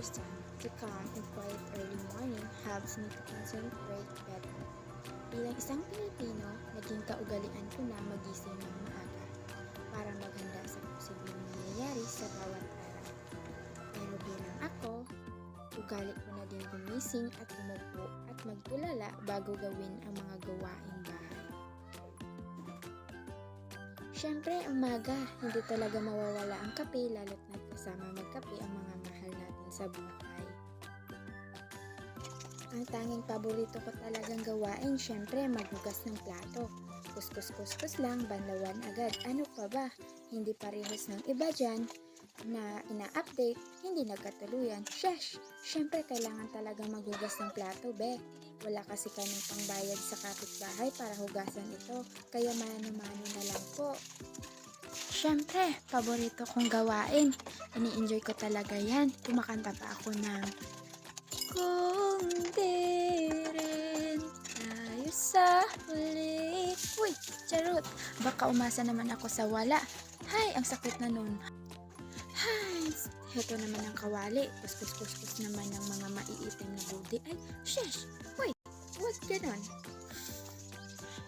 understand the calm and quiet early morning helps me to concentrate better. Bilang isang Pilipino, naging kaugalian ko na magising ng maaga para maghanda sa posibleng mangyayari sa bawat araw. Pero bilang ako, ugali ko na din gumising at umupo at magtulala bago gawin ang mga gawaing bahay. Siyempre, umaga, hindi talaga mawawala ang kape lalo't nagkasama magkape ang mga mahal natin sa buhay. Ang tanging paborito ko talagang gawain, siyempre, maghugas ng plato. Kuskus-kuskus lang, banlawan agad. Ano pa ba? Hindi parehas ng iba dyan na ina-update, hindi nagkatuluyan. Siyempre, kailangan talagang maghugas ng plato, be. Wala kasi kaming pangbayad sa kapitbahay para hugasan ito, kaya mano-mano na lang po. Siyempre, paborito kong gawain. Ini-enjoy ko talaga yan. Kumakanta pa ako ng kung di rin tayo sa huli. Uy, charot! Baka umasa naman ako sa wala. Hay, ang sakit na nun. Hay, heto naman ang kawali. Kuskus-kuskus naman ng mga maiitim na budi. Ay, shesh! Uy, huwag ganon.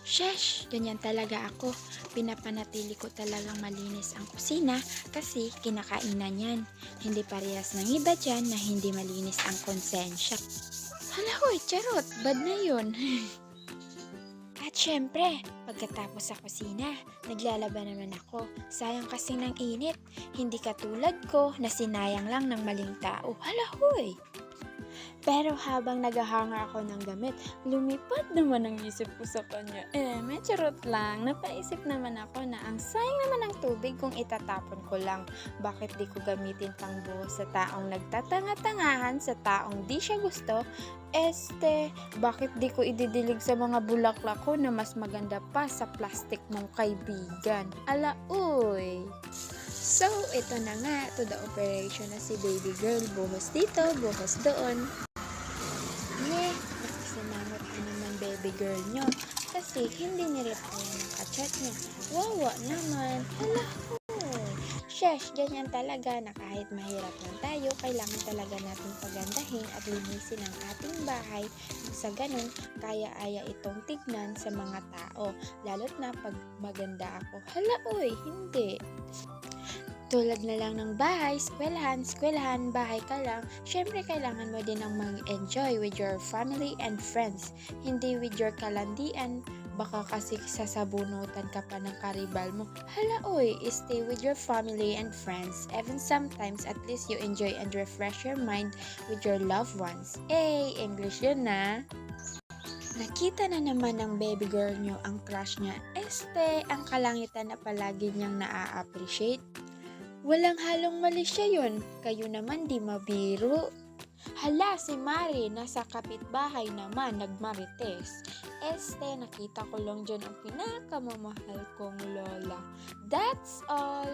Shesh, ganyan talaga ako. Pinapanatili ko talagang malinis ang kusina kasi kinakainan yan. Hindi parehas ng iba dyan na hindi malinis ang konsensya. Hala hoy, charot, bad na yun. At syempre, pagkatapos sa kusina, naglalaba naman ako. Sayang kasi ng init. Hindi katulad ko na sinayang lang ng maling tao. Hala hoy! Pero habang naghahanga ako ng damit, lumipad naman ang isip ko sa kanya. May charot lang. Napaisip naman ako na ang sayang naman ng tubig kung itatapon ko lang. Bakit di ko gamitin pang buhos sa taong nagtatanga-tangahan, sa taong di siya gusto? Bakit di ko ididilig sa mga bulaklak ko na mas maganda pa sa plastic mong kaibigan? Uy! So, ito na nga, to the operation na si baby girl. Buhos dito, buhos doon. Nakisamangot ko naman baby girl nyo kasi hindi nireply ang kachat niya. Wawa naman. Hala ko. Shesh, ganyan talaga na kahit mahirap lang tayo, kailangan talaga natin pagandahin at linisin ang ating bahay. Sa ganun, kaya-aya itong tignan sa mga tao. Lalo't na pag maganda ako. Hala uy, hindi. Tulad na lang ng bahay, eskwelahan, bahay ka lang, syempre kailangan mo din ang mag-enjoy with your family and friends, hindi with your kalandian. Baka kasi sasabunutan ka pa ng karibal mo. Hala oy, stay with your family and friends. Even sometimes, at least you enjoy and refresh your mind with your loved ones. English yun na. Nakita na naman ng baby girl nyo ang crush niya. Ang kalangitan na palagi niyang naa-appreciate. Walang halong mali siya yun. Kayo naman di mabiro. Hala, si Mari, nasa kapitbahay naman, nagmarites. Nakita ko lang dyan ang pinakamamahal kong lola. That's all.